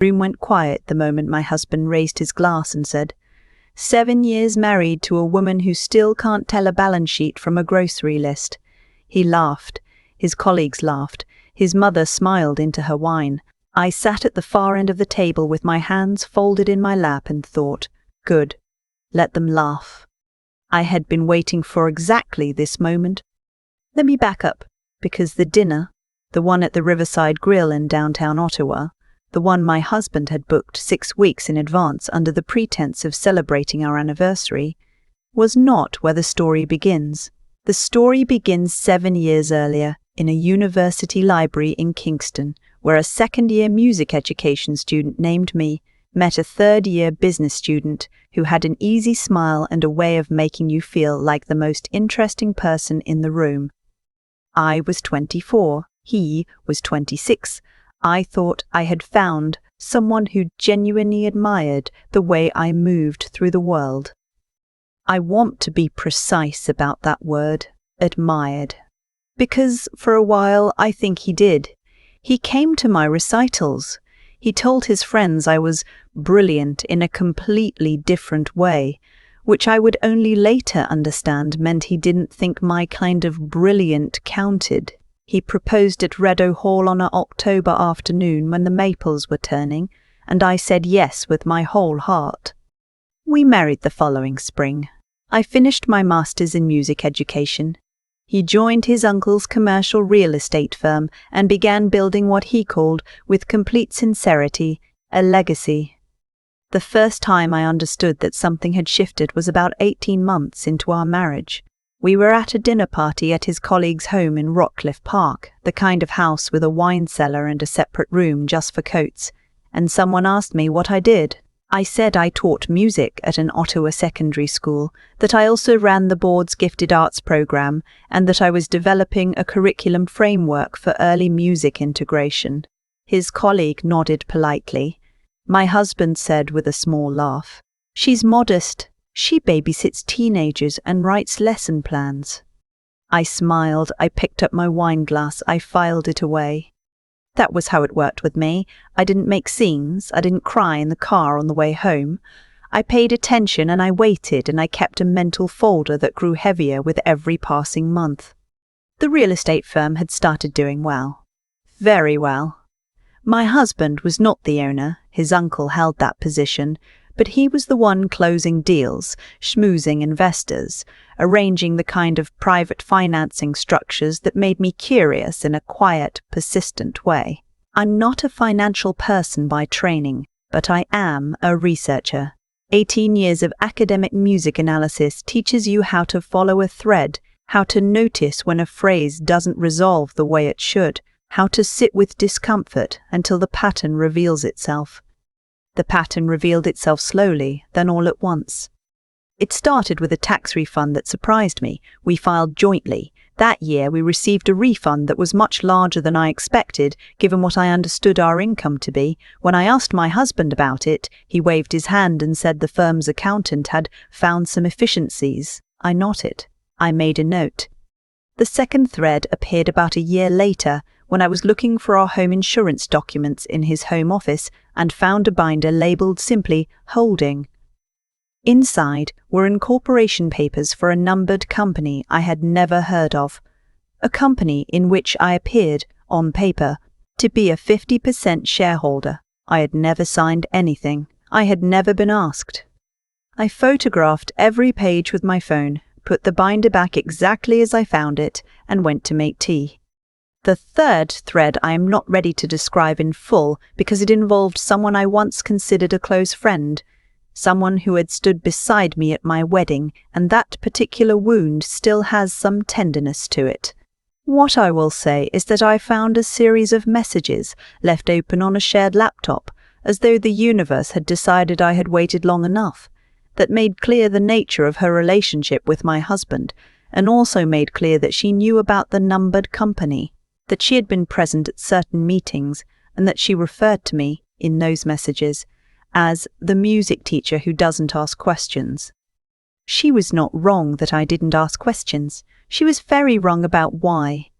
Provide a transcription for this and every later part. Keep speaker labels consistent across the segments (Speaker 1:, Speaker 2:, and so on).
Speaker 1: The room went quiet the moment my husband raised his glass and said, "7 years married to a woman who still can't tell a balance sheet from a grocery list." He laughed. His colleagues laughed. His mother smiled into her wine. I sat at the far end of the table with my hands folded in my lap and thought, good, let them laugh. I had been waiting for exactly this moment. Let me back up, because the dinner, the one at the Riverside Grill in downtown Ottawa, the one my husband had booked 6 weeks in advance under the pretense of celebrating our anniversary, was not where the story begins. The story begins 7 years earlier in a university library in Kingston, where a second-year music education student named me met a third-year business student who had an easy smile and a way of making you feel like the most interesting person in the room. I was 24. He was 26. I thought I had found someone who genuinely admired the way I moved through the world. I want to be precise about that word, admired, because for a while I think he did. He came to my recitals. He told his friends I was brilliant in a completely different way, which I would only later understand meant he didn't think my kind of brilliant counted. He proposed at Reddow Hall on an October afternoon when the maples were turning, and I said yes with my whole heart. We married the following spring. I finished my master's in music education. He joined his uncle's commercial real estate firm and began building what he called, with complete sincerity, a legacy. The first time I understood that something had shifted was about 18 months into our marriage. We were at a dinner party at his colleague's home in Rockcliffe Park, the kind of house with a wine cellar and a separate room just for coats, and someone asked me what I did. I said I taught music at an Ottawa secondary school, that I also ran the board's gifted arts program, and that I was developing a curriculum framework for early music integration. His colleague nodded politely. My husband said with a small laugh, "She's modest. She babysits teenagers and writes lesson plans." I smiled. I picked up my wine glass. I filed it away. That was how it worked with me. I didn't make scenes. I didn't cry in the car on the way home. I paid attention and I waited, and I kept a mental folder that grew heavier with every passing month. The real estate firm had started doing well. Very well. My husband was not the owner. His uncle held that position, but he was the one closing deals, schmoozing investors, arranging the kind of private financing structures that made me curious in a quiet, persistent way. I'm not a financial person by training, but I am a researcher. 18 years of academic music analysis teaches you how to follow a thread, how to notice when a phrase doesn't resolve the way it should, how to sit with discomfort until the pattern reveals itself. The pattern revealed itself slowly, then all at once. It started with a tax refund that surprised me. We filed jointly. That year we received a refund that was much larger than I expected, given what I understood our income to be. When I asked my husband about it, he waved his hand and said the firm's accountant had found some efficiencies. I nodded. I made a note. The second thread appeared about a year later, when I was looking for our home insurance documents in his home office and found a binder labelled simply Holding. Inside were incorporation papers for a numbered company I had never heard of, a company in which I appeared, on paper, to be a 50% shareholder. I had never signed anything. I had never been asked. I photographed every page with my phone, put the binder back exactly as I found it, and went to make tea. The third thread I am not ready to describe in full because it involved someone I once considered a close friend, someone who had stood beside me at my wedding, and that particular wound still has some tenderness to it. What I will say is that I found a series of messages left open on a shared laptop, as though the universe had decided I had waited long enough, that made clear the nature of her relationship with my husband, and also made clear that she knew about the numbered company, that she had been present at certain meetings, and that she referred to me, in those messages, as the music teacher who doesn't ask questions. She was not wrong that I didn't ask questions. She was very wrong about why.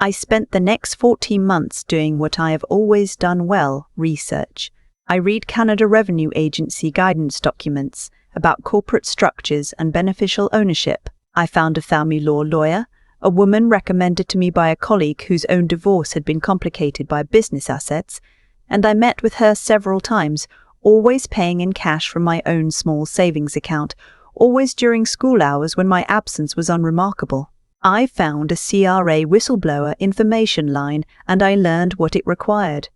Speaker 1: I spent the next 14 months doing what I have always done well, research. I read Canada Revenue Agency guidance documents about corporate structures and beneficial ownership. I found a family law lawyer, a woman recommended to me by a colleague whose own divorce had been complicated by business assets, and I met with her several times, always paying in cash from my own small savings account, always during school hours when my absence was unremarkable. I found a CRA whistleblower information line, and I learned what it required.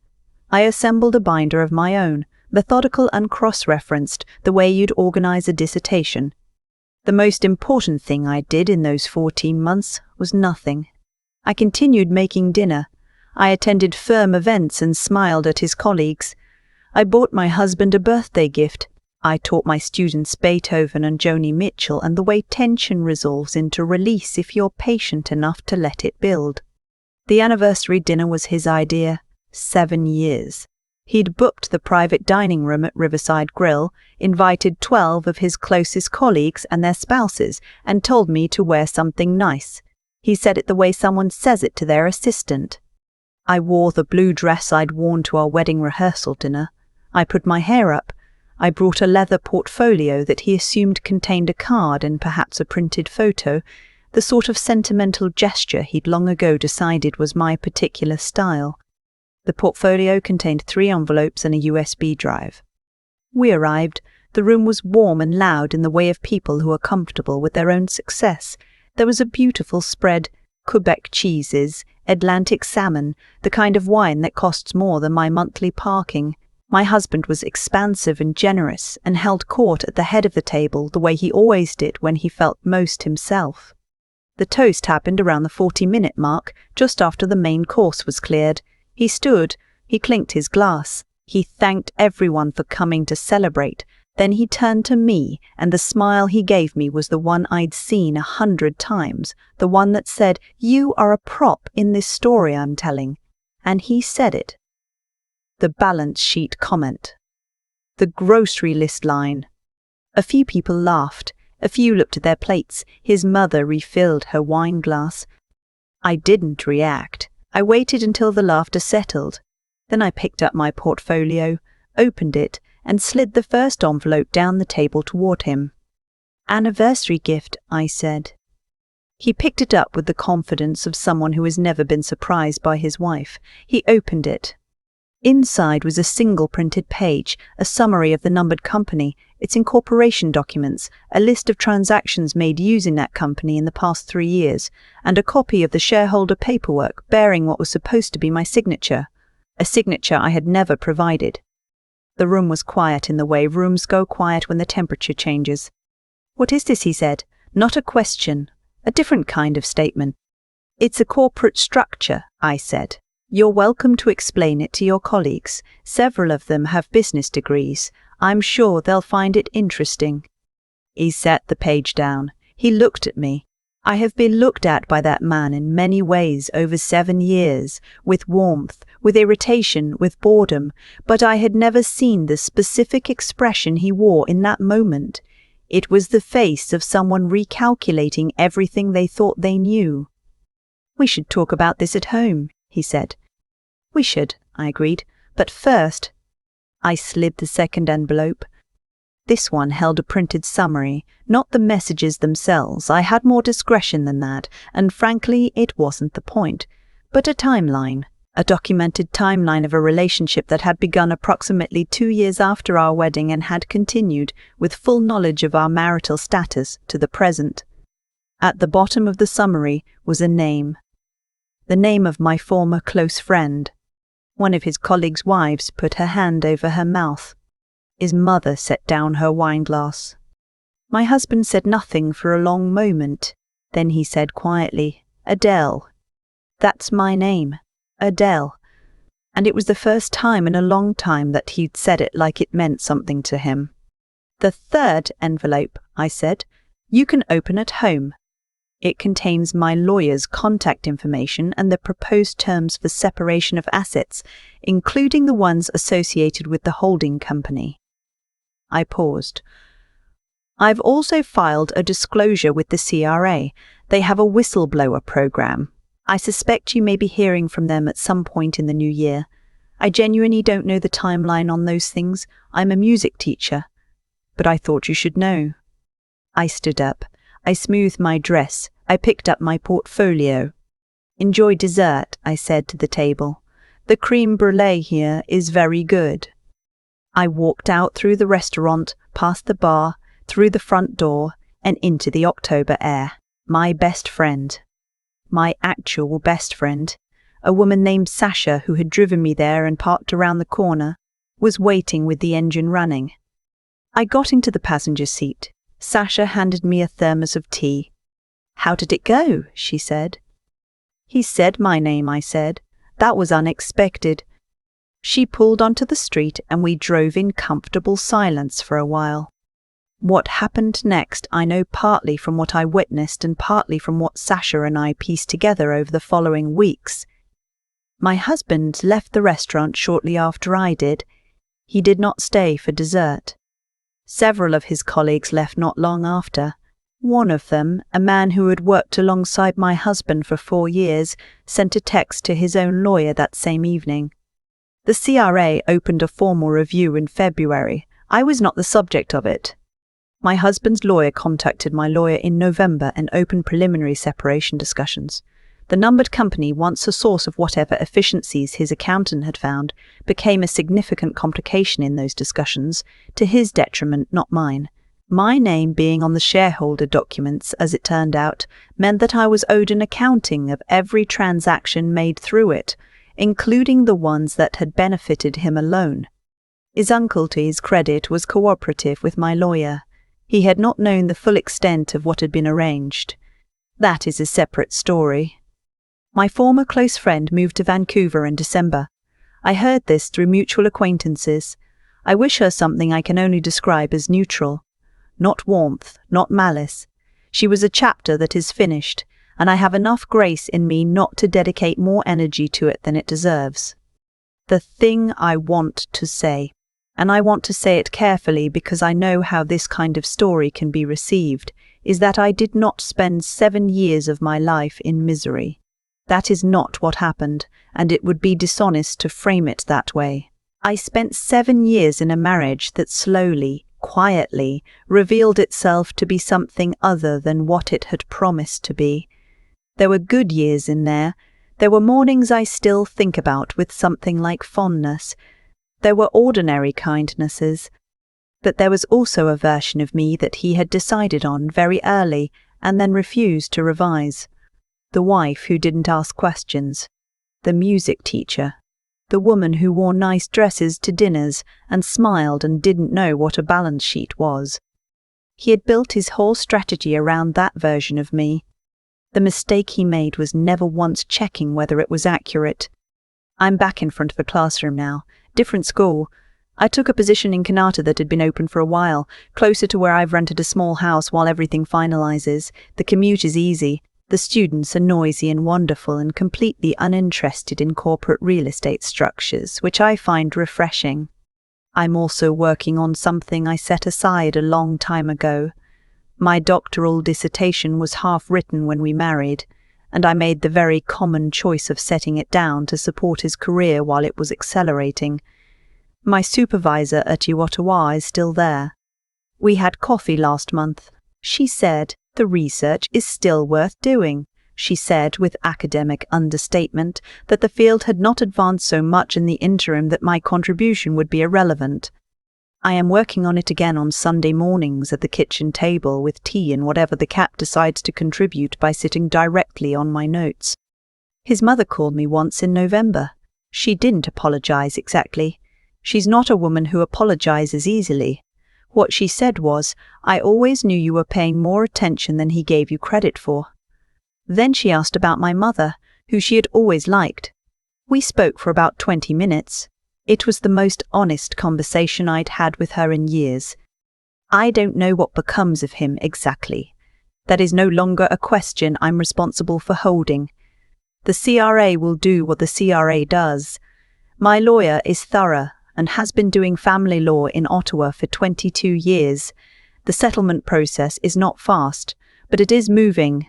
Speaker 1: I assembled a binder of my own, methodical and cross-referenced, the way you'd organize a dissertation. The most important thing I did in those 14 months was nothing. I continued making dinner. I attended firm events and smiled at his colleagues. I bought my husband a birthday gift. I taught my students Beethoven and Joni Mitchell and the way tension resolves into release if you're patient enough to let it build. The anniversary dinner was his idea. 7 years. He'd booked the private dining room at Riverside Grill, invited 12 of his closest colleagues and their spouses, and told me to wear something nice. He said it the way someone says it to their assistant. I wore the blue dress I'd worn to our wedding rehearsal dinner. I put my hair up. I brought a leather portfolio that he assumed contained a card and perhaps a printed photo, the sort of sentimental gesture he'd long ago decided was my particular style. The portfolio contained 3 envelopes and a USB drive. We arrived. The room was warm and loud in the way of people who are comfortable with their own success. There was a beautiful spread, Quebec cheeses, Atlantic salmon, the kind of wine that costs more than my monthly parking. My husband was expansive and generous and held court at the head of the table the way he always did when he felt most himself. The toast happened around the 40-minute mark, just after the main course was cleared. He stood, he clinked his glass, he thanked everyone for coming to celebrate, then he turned to me, and the smile he gave me was the one I'd seen 100 times, the one that said, "You are a prop in this story I'm telling." And he said it. The balance sheet comment. The grocery list line. A few people laughed, a few looked at their plates. His mother refilled her wine glass. I didn't react. I waited until the laughter settled. Then I picked up my portfolio, opened it, and slid the first envelope down the table toward him. "Anniversary gift," I said. He picked it up with the confidence of someone who has never been surprised by his wife. He opened it. Inside was a single printed page, a summary of the numbered company, its incorporation documents, a list of transactions made using that company in the past 3 years, and a copy of the shareholder paperwork bearing what was supposed to be my signature, a signature I had never provided. The room was quiet in the way rooms go quiet when the temperature changes. "What is this?" he said. Not a question, a different kind of statement. "It's a corporate structure," I said. "You're welcome to explain it to your colleagues. Several of them have business degrees. I'm sure they'll find it interesting." He set the page down. He looked at me. I have been looked at by that man in many ways over 7 years, with warmth, with irritation, with boredom, but I had never seen the specific expression he wore in that moment. It was the face of someone recalculating everything they thought they knew. "We should talk about this at home," he said. "We should," I agreed, "but first—" I slid the second envelope. This one held a printed summary, not the messages themselves. I had more discretion than that, and frankly, it wasn't the point. But a timeline, a documented timeline of a relationship that had begun approximately 2 years after our wedding and had continued, with full knowledge of our marital status, to the present. At the bottom of the summary was a name. The name of my former close friend. One of his colleagues' wives put her hand over her mouth. His mother set down her wineglass. My husband said nothing for a long moment. Then he said quietly, "Adele. That's my name, Adele." And it was the first time in a long time that he'd said it like it meant something to him. "The third envelope," I said, "you can open at home. It contains my lawyer's contact information and the proposed terms for separation of assets, including the ones associated with the holding company." I paused. "I've also filed a disclosure with the CRA. They have a whistleblower program. I suspect you may be hearing from them at some point in the new year. I genuinely don't know the timeline on those things. I'm a music teacher. But I thought you should know. I stood up. I smoothed my dress. I picked up my portfolio. Enjoy dessert, I said to the table. The creme brulee here is very good. I walked out through the restaurant, past the bar, through the front door, and into the October air. My best friend. My actual best friend, a woman named Sasha who had driven me there and parked around the corner, was waiting with the engine running. I got into the passenger seat. Sasha handed me a thermos of tea. How did it go? She said. He said my name, I said. That was unexpected. She pulled onto the street and we drove in comfortable silence for a while. What happened next I know partly from what I witnessed and partly from what Sasha and I pieced together over the following weeks. My husband left the restaurant shortly after I did. He did not stay for dessert. Several of his colleagues left not long after. One of them, a man who had worked alongside my husband for 4 years, sent a text to his own lawyer that same evening. The CRA opened a formal review in February. I was not the subject of it. My husband's lawyer contacted my lawyer in November and opened preliminary separation discussions. The numbered company, once a source of whatever efficiencies his accountant had found, became a significant complication in those discussions, to his detriment, not mine. My name being on the shareholder documents, as it turned out, meant that I was owed an accounting of every transaction made through it, including the ones that had benefited him alone. His uncle, to his credit, was cooperative with my lawyer. He had not known the full extent of what had been arranged. That is a separate story. My former close friend moved to Vancouver in December. I heard this through mutual acquaintances. I wish her something I can only describe as neutral. Not warmth, not malice. She was a chapter that is finished, and I have enough grace in me not to dedicate more energy to it than it deserves. The thing I want to say, and I want to say it carefully because I know how this kind of story can be received, is that I did not spend 7 years of my life in misery. That is not what happened, and it would be dishonest to frame it that way. I spent 7 years in a marriage that slowly, quietly, revealed itself to be something other than what it had promised to be. There were good years in there. There were mornings I still think about with something like fondness. There were ordinary kindnesses. But there was also a version of me that he had decided on very early and then refused to revise. The wife who didn't ask questions. The music teacher. The woman who wore nice dresses to dinners and smiled and didn't know what a balance sheet was. He had built his whole strategy around that version of me. The mistake he made was never once checking whether it was accurate. I'm back in front of a classroom now. Different school. I took a position in Kanata that had been open for a while, closer to where I've rented a small house while everything finalizes. The commute is easy. The students are noisy and wonderful and completely uninterested in corporate real estate structures, which I find refreshing. I'm also working on something I set aside a long time ago. My doctoral dissertation was half written when we married, and I made the very common choice of setting it down to support his career while it was accelerating. My supervisor at Ottawa is still there. We had coffee last month. She said, "The research is still worth doing." She said, with academic understatement, that the field had not advanced so much in the interim that my contribution would be irrelevant. I am working on it again on Sunday mornings at the kitchen table with tea and whatever the cat decides to contribute by sitting directly on my notes. His mother called me once in November. She didn't apologize exactly. She's not a woman who apologizes easily. What she said was, "I always knew you were paying more attention than he gave you credit for." Then she asked about my mother, who she had always liked. We spoke for about 20 minutes. It was the most honest conversation I'd had with her in years. I don't know what becomes of him exactly. That is no longer a question I'm responsible for holding. The CRA will do what the CRA does. My lawyer is thorough and has been doing family law in Ottawa for 22 years. The settlement process is not fast, but it is moving.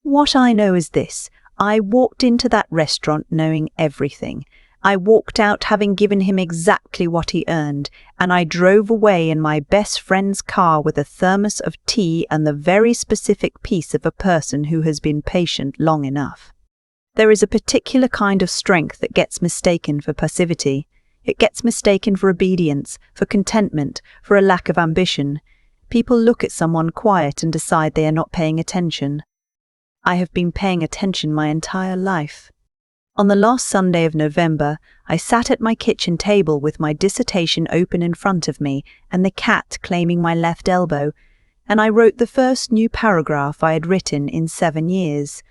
Speaker 1: What I know is this: I walked into that restaurant knowing everything. I walked out having given him exactly what he earned, and I drove away in my best friend's car with a thermos of tea and the very specific piece of a person who has been patient long enough. There is a particular kind of strength that gets mistaken for passivity. It gets mistaken for obedience, for contentment, for a lack of ambition. People look at someone quiet and decide they are not paying attention. I have been paying attention my entire life. On the last Sunday of November, I sat at my kitchen table with my dissertation open in front of me and the cat claiming my left elbow, and I wrote the first new paragraph I had written in 7 years.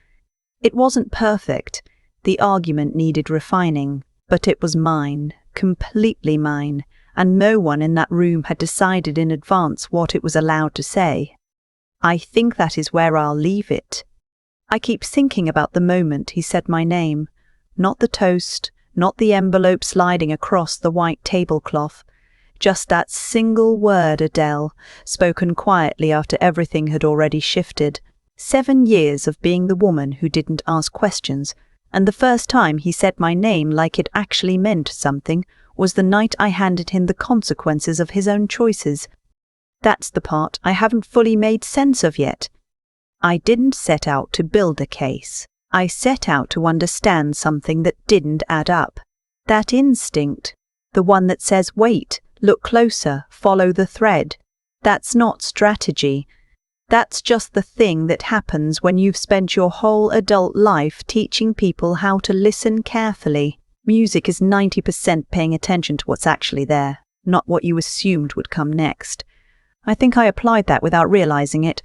Speaker 1: It wasn't perfect. The argument needed refining, but it was mine, completely mine, and no one in that room had decided in advance what it was allowed to say. I think that is where I'll leave it. I keep thinking about the moment he said my name. Not the toast, not the envelope sliding across the white tablecloth. Just that single word, Adele, spoken quietly after everything had already shifted. 7 years of being the woman who didn't ask questions, and the first time he said my name like it actually meant something was the night I handed him the consequences of his own choices. That's the part I haven't fully made sense of yet. I didn't set out to build a case. I set out to understand something that didn't add up. That instinct, the one that says, wait, look closer, follow the thread. That's not strategy. That's just the thing that happens when you've spent your whole adult life teaching people how to listen carefully. Music is 90% paying attention to what's actually there, not what you assumed would come next. I think I applied that without realizing it.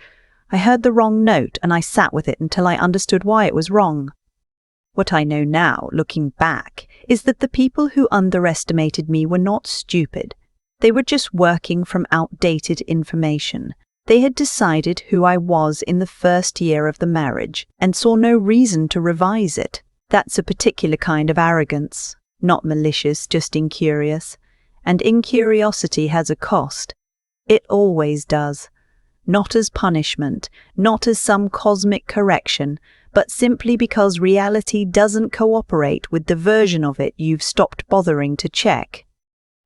Speaker 1: I heard the wrong note and I sat with it until I understood why it was wrong. What I know now, looking back, is that the people who underestimated me were not stupid. They were just working from outdated information. They had decided who I was in the first year of the marriage and saw no reason to revise it. That's a particular kind of arrogance, not malicious, just incurious. And incuriosity has a cost. It always does. Not as punishment, not as some cosmic correction, but simply because reality doesn't cooperate with the version of it you've stopped bothering to check.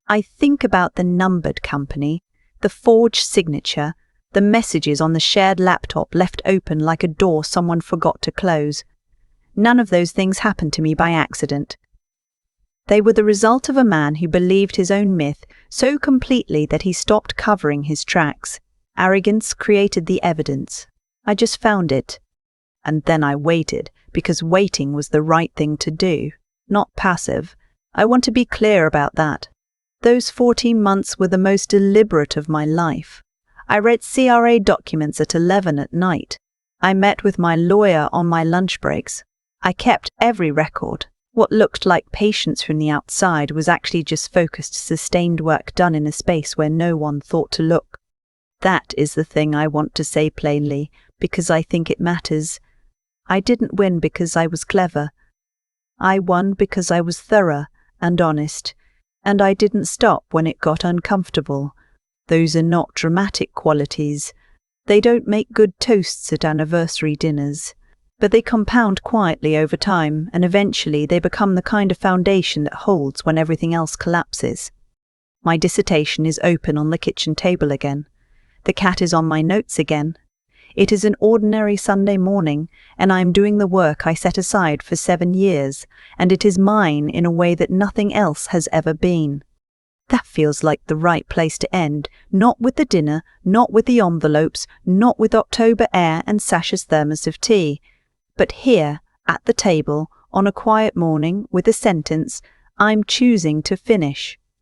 Speaker 1: I think about the numbered company, the forged signature, the messages on the shared laptop left open like a door someone forgot to close. None of those things happened to me by accident. They were the result of a man who believed his own myth so completely that he stopped covering his tracks. Arrogance created the evidence. I just found it. And then I waited, because waiting was the right thing to do, not passive. I want to be clear about that. Those 14 months were the most deliberate of my life. I read CRA documents at 11 at night. I met with my lawyer on my lunch breaks. I kept every record. What looked like patience from the outside was actually just focused, sustained work done in a space where no one thought to look. That is the thing I want to say plainly, because I think it matters. I didn't win because I was clever. I won because I was thorough and honest, and I didn't stop when it got uncomfortable. Those are not dramatic qualities. They don't make good toasts at anniversary dinners, but they compound quietly over time, and eventually they become the kind of foundation that holds when everything else collapses. My dissertation is open on the kitchen table again. The cat is on my notes again. It is an ordinary Sunday morning, and I am doing the work I set aside for 7 years, and it is mine in a way that nothing else has ever been. That feels like the right place to end, not with the dinner, not with the envelopes, not with October air and Sasha's thermos of tea, but here, at the table, on a quiet morning, with a sentence, I'm choosing to finish.